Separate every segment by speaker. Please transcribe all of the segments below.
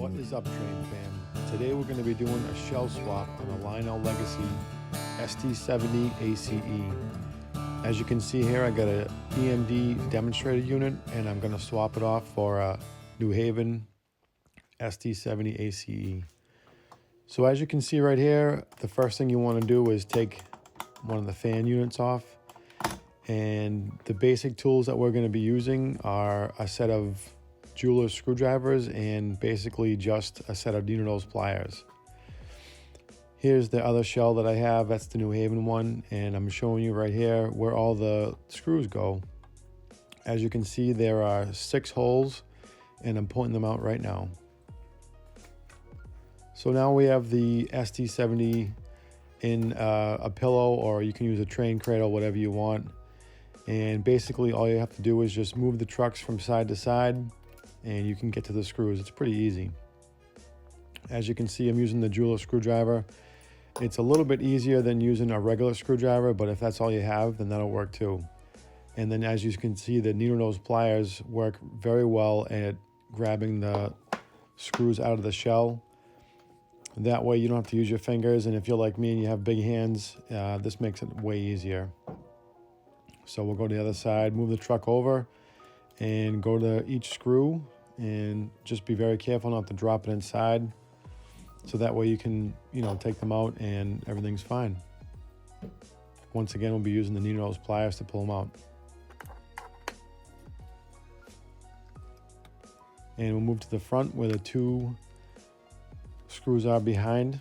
Speaker 1: What is up, train fam? Today we're going to be doing a shell swap on a Lionel Legacy SD70ace. As you can see here, I got a EMD demonstrator unit and I'm going to swap it off for a New Haven SD70ace. So as you can see right here, the first thing you want to do is take one of the fan units off. And the basic tools that we're going to be using are a set of jeweler's screwdrivers and basically just a set of nose pliers. Here's the other shell that I have. That's the New Haven one, and I'm showing you right here where all the screws go. As you can see, there are 6 holes, and I'm pointing them out right now. So now we have the SD70 in a pillow, or you can use a train cradle, whatever you want. And basically all you have to do is just move the trucks from side to side and you can get to the screws. It's pretty easy. As you can see, I'm using the jeweler screwdriver. It's a little bit easier than using a regular screwdriver, but if that's all you have, then that'll work too. And then as you can see, the needle nose pliers work very well at grabbing the screws out of the shell. That way you don't have to use your fingers, and if you're like me and you have big hands, this makes it way easier. So we'll go to the other side, move the truck over, and go to each screw, and just be very careful not to drop it inside. So that way you can, take them out and everything's fine. Once again, we'll be using the needle nose pliers to pull them out. And we'll move to the front where the 2 screws are behind.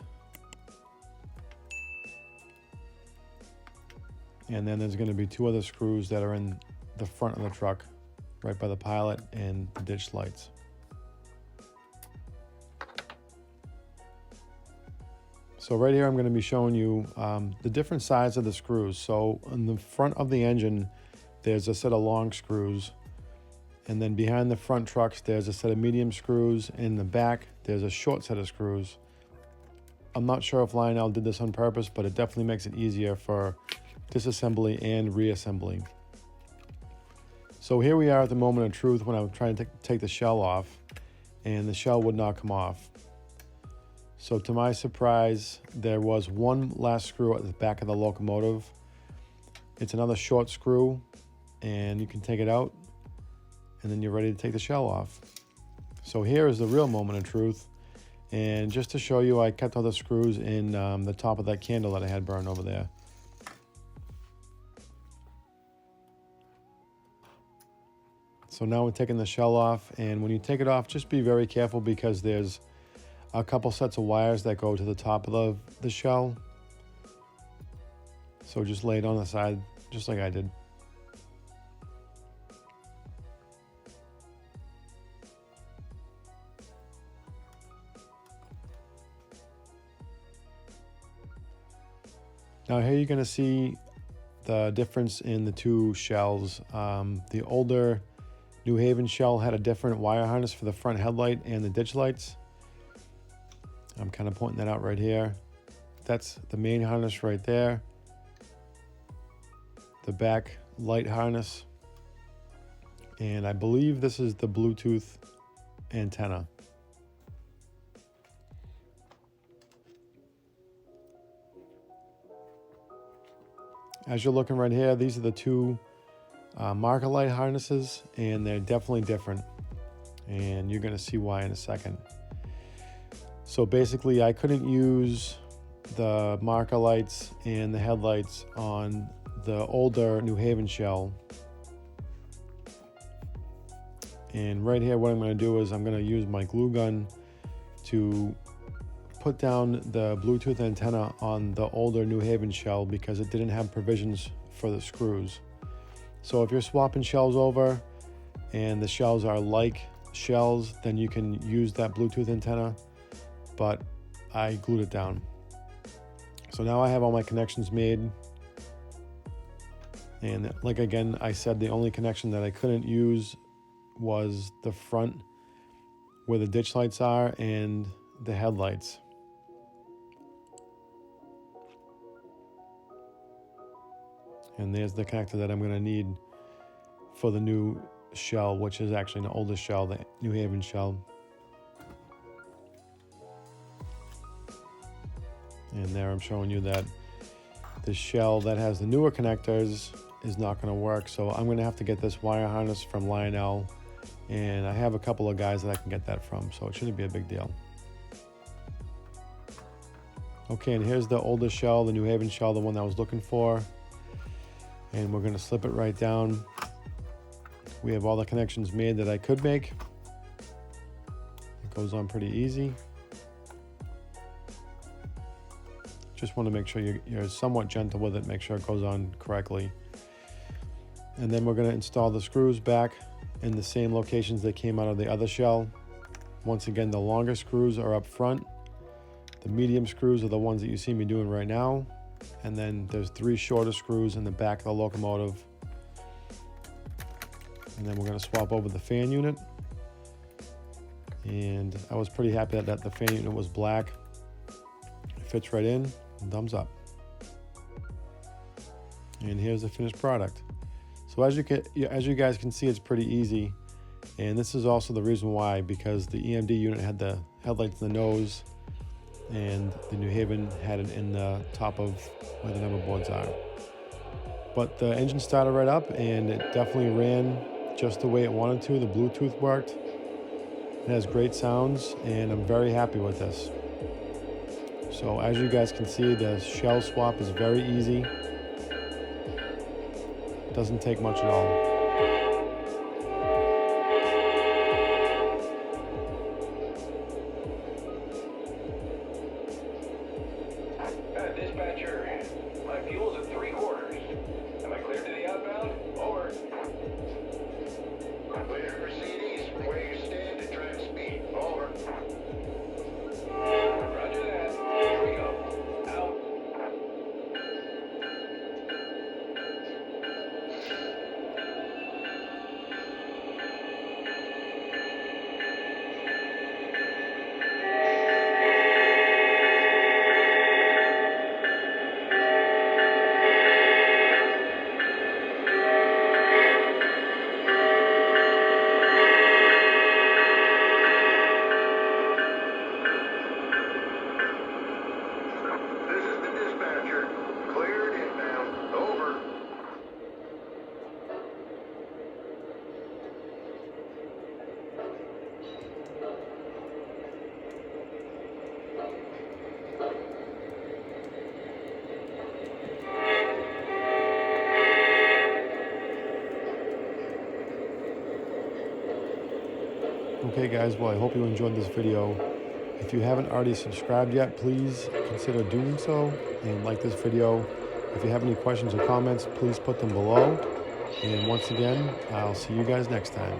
Speaker 1: And then there's going to be 2 other screws that are in the front of the truck, right by the pilot and the ditch lights. So right here I'm going to be showing you the different sides of the screws. So in the front of the engine, there's a set of long screws. And then behind the front trucks, there's a set of medium screws. In the back, there's a short set of screws. I'm not sure if Lionel did this on purpose, but it definitely makes it easier for disassembly and reassembly. So here we are at the moment of truth when I was trying to take the shell off, and the shell would not come off. So to my surprise, there was one last screw at the back of the locomotive. It's another short screw, and you can take it out, and then you're ready to take the shell off. So here is the real moment of truth. And just to show you, I kept all the screws in the top of that candle that I had burned over there. So now we're taking the shell off, and when you take it off, just be very careful because there's a couple sets of wires that go to the top of the shell. So just lay it on the side, just like I did. Now here you're going to see the difference in the 2 shells. The older New Haven shell had a different wire harness for the front headlight and the ditch lights. I'm kind of pointing that out right here. That's the main harness right there. The back light harness. And I believe this is the Bluetooth antenna. As you're looking right here, these are the 2 marker light harnesses, and they're definitely different. And you're going to see why in a second. So basically, I couldn't use the marker lights and the headlights on the older New Haven shell. And right here, what I'm going to do is I'm going to use my glue gun to put down the Bluetooth antenna on the older New Haven shell because it didn't have provisions for the screws. So if you're swapping shells over and the shells are like shells, then you can use that Bluetooth antenna, but I glued it down. So now I have all my connections made. And like again, I said the only connection that I couldn't use was the front where the ditch lights are and the headlights. And there's the connector that I'm going to need for the new shell, which is actually an older shell, the New Haven shell. And there I'm showing you that the shell that has the newer connectors is not going to work. So I'm going to have to get this wire harness from Lionel, and I have a couple of guys that I can get that from, so it shouldn't be a big deal. Okay, and here's the older shell, the New Haven shell, the one that I was looking for. And we're going to slip it right down. We have all the connections made that I could make. It goes on pretty easy. Just want to make sure you're somewhat gentle with it, make sure it goes on correctly. And then we're going to install the screws back in the same locations they came out of the other shell. Once again, the longer screws are up front. The medium screws are the ones that you see me doing right now. And then there's 3 shorter screws in the back of the locomotive. And then we're going to swap over the fan unit. And I was pretty happy that the fan unit was black. It fits right in. Thumbs up. And here's the finished product. So as you guys can see, it's pretty easy. And this is also the reason why, because the EMD unit had the headlights in the nose, and the New Haven had it in the top of where the number boards are. But the engine started right up, and it definitely ran just the way it wanted to. The Bluetooth worked. It has great sounds, and I'm very happy with this. So as you guys can see, the shell swap is very easy. Doesn't take much at all.
Speaker 2: Dispatcher, my fuel's at 3/4. Am I clear to the outbound? Over. Clear to proceed east from where you stand at track speed. Over. Roger that. Here we go. Out.
Speaker 1: Okay guys, well I hope you enjoyed this video. If you haven't already subscribed yet, please consider doing so and like this video. If you have any questions or comments, please put them below. And once again, I'll see you guys next time.